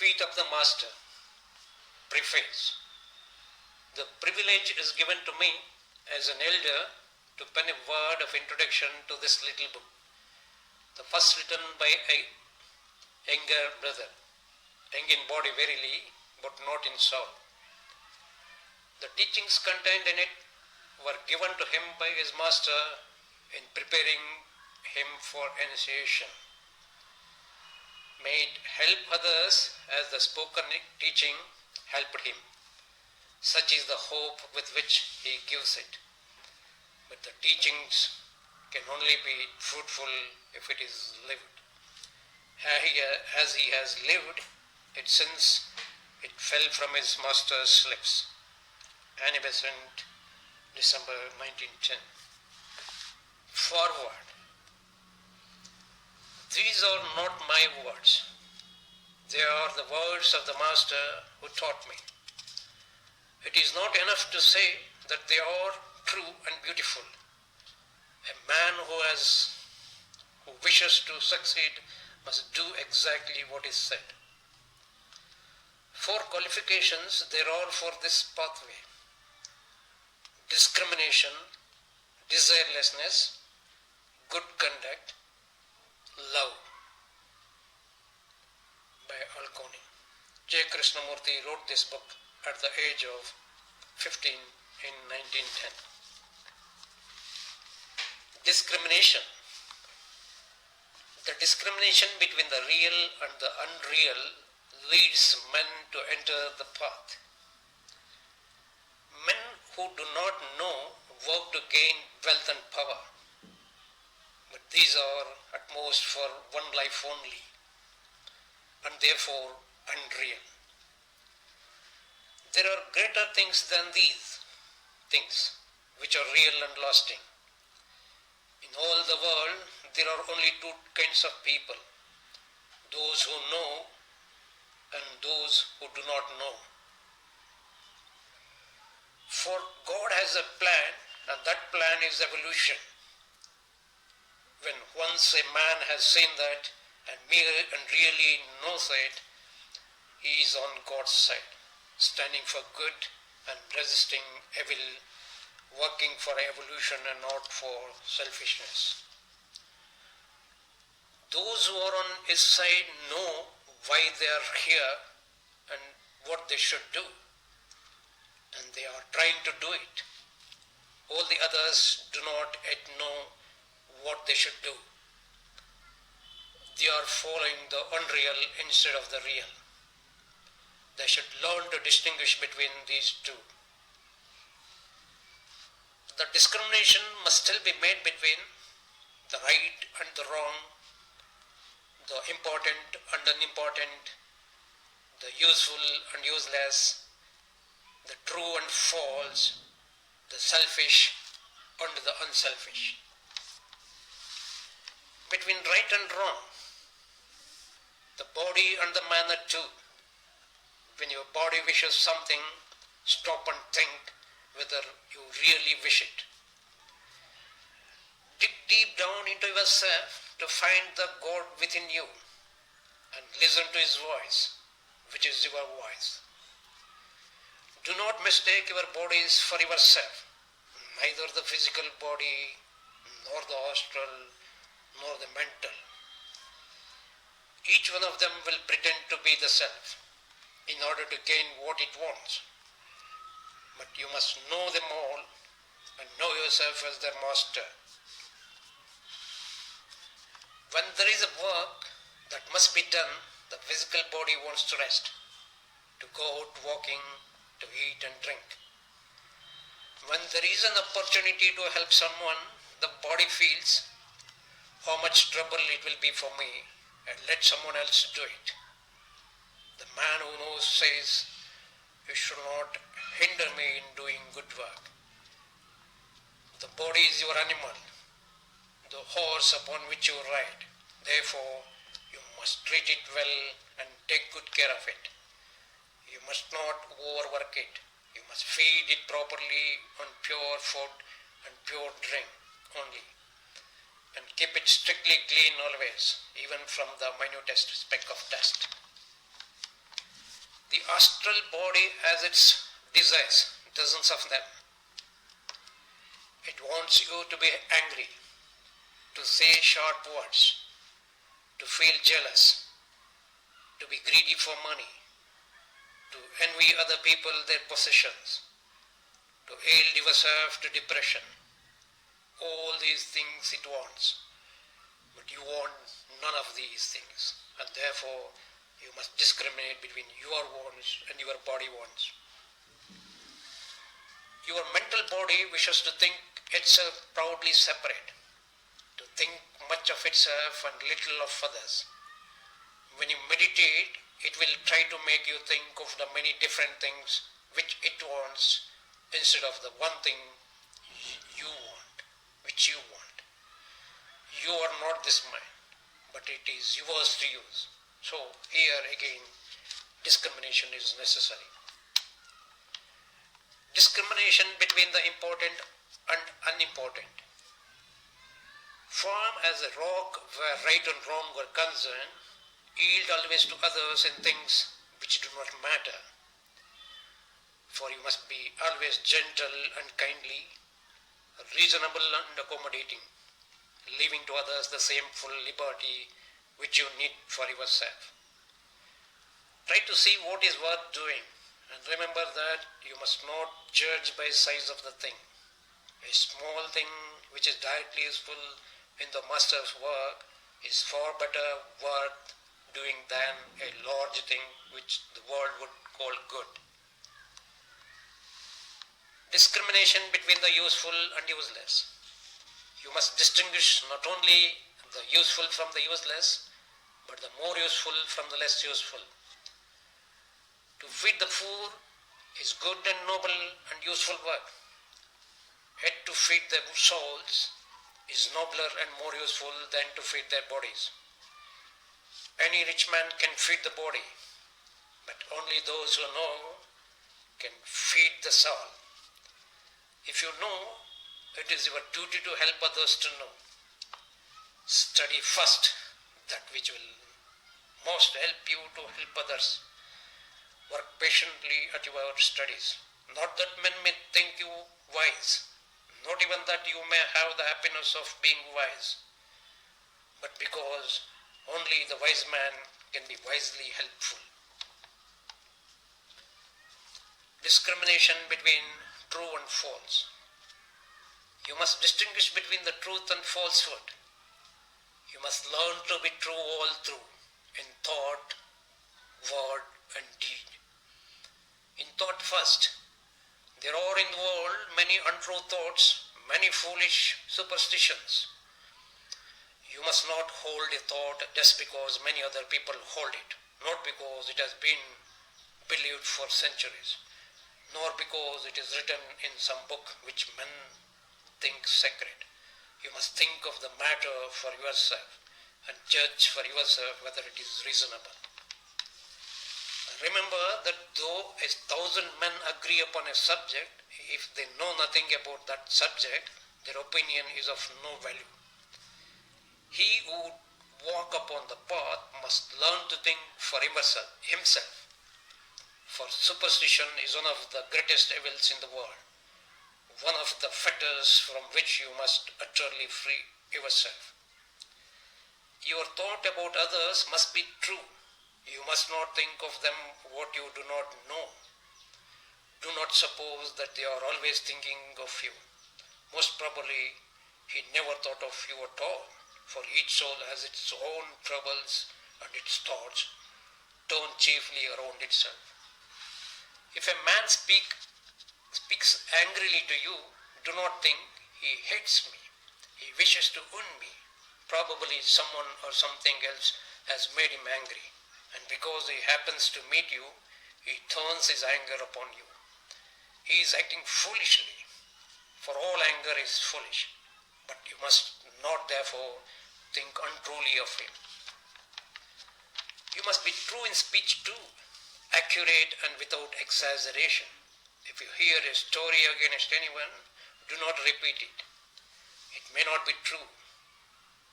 feet of the Master. Preface. The privilege is given to me as an elder to pen a word of introduction to this little book, the first written by a younger brother, young in body verily, but not in soul. The teachings contained in it were given to him by his master in preparing him for initiation. May it help others as the spoken teaching helped him. Such is the hope with which he gives it. But the teachings can only be fruitful if it is lived. As he has lived it since it fell from his master's lips. Annie Besant, December 1910. Forward. These are not my words. They are the words of the Master who taught me. It is not enough to say that they are true and beautiful. A man who wishes to succeed must do exactly what is said. 4 qualifications there are for this pathway: discrimination, desirelessness, good conduct, love. By Alconi. J. Krishnamurti wrote this book at the age of 15 in 1910. Discrimination. The discrimination between the real and the unreal leads men to enter the path. Men who do not know work to gain wealth and power, but these are at most for one life only, and therefore unreal. There are greater things than these things, which are real and lasting. In all the world, there are only 2 kinds of people: those who know and those who do not know. For God has a plan, and that plan is evolution. When once a man has seen that and really knows it, he is on God's side, standing for good and resisting evil, working for evolution and not for selfishness. Those who are on his side know why they are here and what they should do, and they are trying to do it. All the others do not yet know what they should do. They are following the unreal instead of the real. They should learn to distinguish between these 2. The discrimination must still be made between the right and the wrong, the important and unimportant, the useful and useless, the true and false, the selfish and the unselfish. Between right and wrong, the body and the manner too. When your body wishes something, stop and think whether you really wish it. Dig deep down into yourself to find the God within you and listen to His voice, which is your voice. Do not mistake your bodies for yourself, neither the physical body, nor the astral, nor the mental. Each one of them will pretend to be the self in order to gain what it wants. But you must know them all and know yourself as their master. When there is a work that must be done, the physical body wants to rest, to go out walking, to eat and drink. When there is an opportunity to help someone, the body feels how much trouble it will be for me, and let someone else do it. The man who knows says, you should not hinder me in doing good work. The body is your animal, the horse upon which you ride. Therefore, you must treat it well and take good care of it. You must not overwork it. You must feed it properly on pure food and pure drink only. And keep it strictly clean always, even from the minutest speck of dust. The astral body has its desires, dozens of them. It wants you to be angry, to say sharp words, to feel jealous, to be greedy for money, to envy other people their possessions, to yield yourself to depression. All these things it wants. But you want none of these things, and therefore you must discriminate between your wants and your body wants. Your mental body wishes to think itself proudly separate, to think much of itself and little of others. When you meditate, it will try to make you think of the many different things which it wants instead of the one thing you want, which you want. You are not this mind, but it is yours to use. So here again, discrimination is necessary. Discrimination between the important and unimportant. Firm as a rock where right and wrong are concerned, yield always to others in things which do not matter. For you must be always gentle and kindly, reasonable and accommodating, leaving to others the same full liberty which you need for yourself. Try to see what is worth doing, and remember that you must not judge by size of the thing. A small thing which is directly useful in the master's work is far better worth doing than a large thing which the world would call good. Discrimination between the useful and useless. You must distinguish not only the useful from the useless, but the more useful from the less useful. To feed the poor is good and noble and useful work. Yet to feed their souls is nobler and more useful than to feed their bodies. Any rich man can feed the body, but only those who know can feed the soul. If you know, it is your duty to help others to know. Study first that which will most help you to help others. Work patiently at your studies. Not that men may think you wise, not even that you may have the happiness of being wise, but because only the wise man can be wisely helpful. Discrimination between true and false. You must distinguish between the truth and falsehood. You must learn to be true all through, in thought, word and deed. In thought first. There are in the world many untrue thoughts, many foolish superstitions. You must not hold a thought just because many other people hold it, not because it has been believed for centuries, nor because it is written in some book which men think sacred. You must think of the matter for yourself and judge for yourself whether it is reasonable. Remember that though 1,000 men agree upon a subject, if they know nothing about that subject, their opinion is of no value. He who would walk upon the path must learn to think for himself. For superstition is one of the greatest evils in the world, one of the fetters from which you must utterly free yourself. Your thought about others must be true. You must not think of them what you do not know. Do not suppose that they are always thinking of you. Most probably, he never thought of you at all, for each soul has its own troubles and its thoughts turn chiefly around itself. If a man speaks angrily to you, do not think he hates me, he wishes to wound me. Probably someone or something else has made him angry, and because he happens to meet you, he turns his anger upon you. He is acting foolishly, for all anger is foolish, but you must not therefore think untruly of him. You must be true in speech too, accurate and without exaggeration. If you hear a story against anyone, do not repeat it. It may not be true,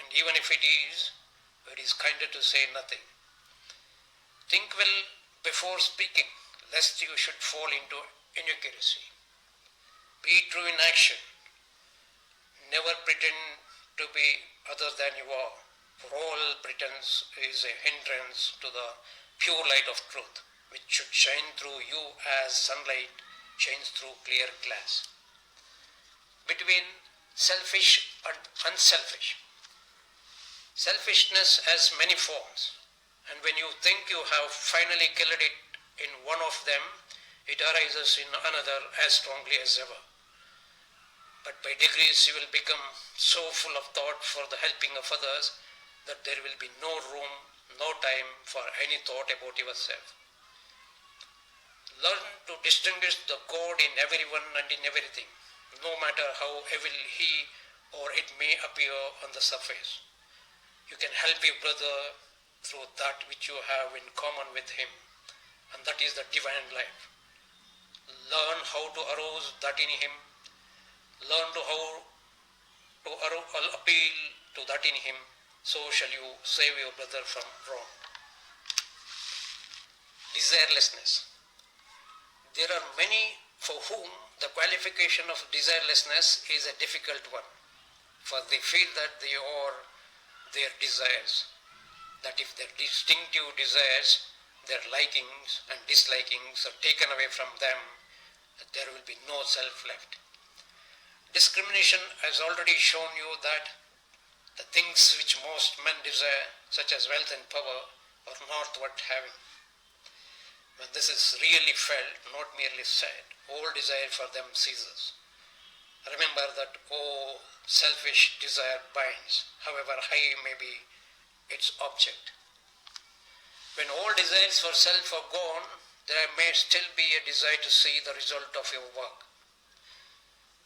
and even if it is kinder to say nothing. Think well before speaking, lest you should fall into inaccuracy. Be true in action. Never pretend to be other than you are, for all pretense is a hindrance to the pure light of truth, which should shine through you as sunlight shines through clear glass. Between selfish and unselfish. Selfishness has many forms, and when you think you have finally killed it in one of them, it arises in another as strongly as ever. But by degrees you will become so full of thought for the helping of others that there will be no room, no time for any thought about yourself. Learn to distinguish the God in everyone and in everything, no matter how evil he or it may appear on the surface. You can help your brother through that which you have in common with him, and that is the divine life. Learn how to arouse that in him. Learn how to appeal to that in him. So shall you save your brother from wrong. Desirelessness. There are many for whom the qualification of desirelessness is a difficult one, for they feel that they are their desires, that if their distinctive desires, their likings and dislikings are taken away from them, that there will be no self left. Discrimination has already shown you that the things which most men desire, such as wealth and power, are not worth having. When this is really felt, not merely said, all desire for them ceases. Remember that all selfish desire binds, however high may be its object. When all desires for self are gone, there may still be a desire to see the result of your work.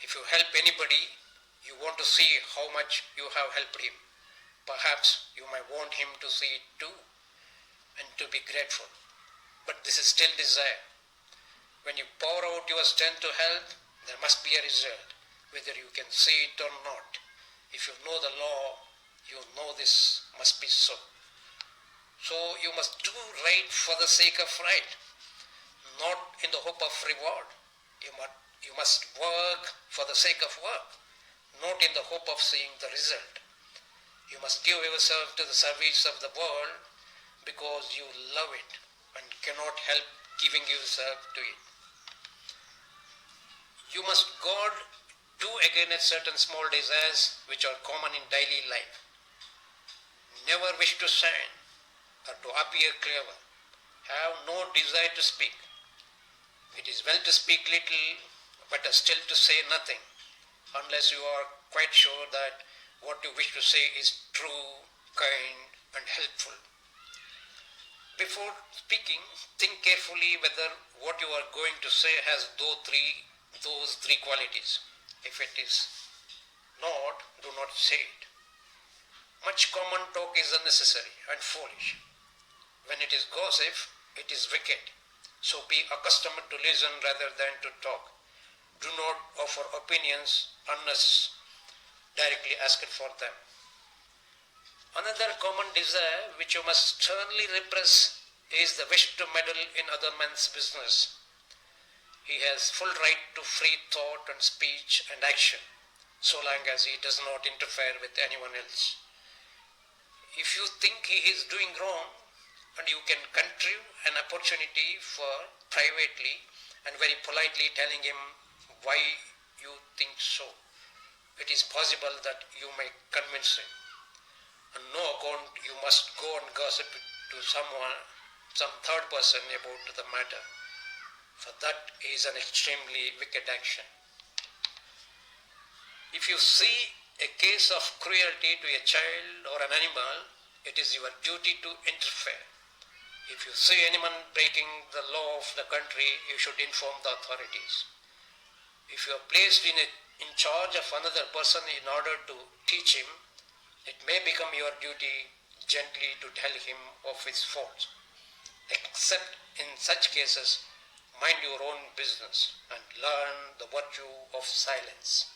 If you help anybody, you want to see how much you have helped him. Perhaps you might want him to see it too, and to be grateful. But this is still desire. When you pour out your strength to help, there must be a result, whether you can see it or not. If you know the law, you know this must be so. So you must do right for the sake of right, not in the hope of reward. You must work for the sake of work, not in the hope of seeing the result. You must give yourself to the service of the world because you love it and cannot help giving yourself to it. You must guard do against certain small desires which are common in daily life. Never wish to shine or to appear clever. Have no desire to speak. It is well to speak little, but still to say nothing, unless you are quite sure that what you wish to say is true, kind, and helpful. Before speaking, think carefully whether what you are going to say has those three qualities. If it is not, do not say it. Much common talk is unnecessary and foolish. When it is gossip, it is wicked. So be accustomed to listen rather than to talk. Do not offer opinions unless directly asked for them. Another common desire which you must sternly repress is the wish to meddle in other men's business. He has full right to free thought and speech and action, so long as he does not interfere with anyone else. If you think he is doing wrong, and you can contrive an opportunity for privately and very politely telling him why you think so, it is possible that you may convince him. On no account you must go and gossip to some third person about the matter, for that is an extremely wicked action. If you see a case of cruelty to a child or an animal, it is your duty to interfere. If you see anyone breaking the law of the country, you should inform the authorities. If you are placed in charge of another person in order to teach him, it may become your duty gently to tell him of his faults. Except in such cases, mind your own business and learn the virtue of silence.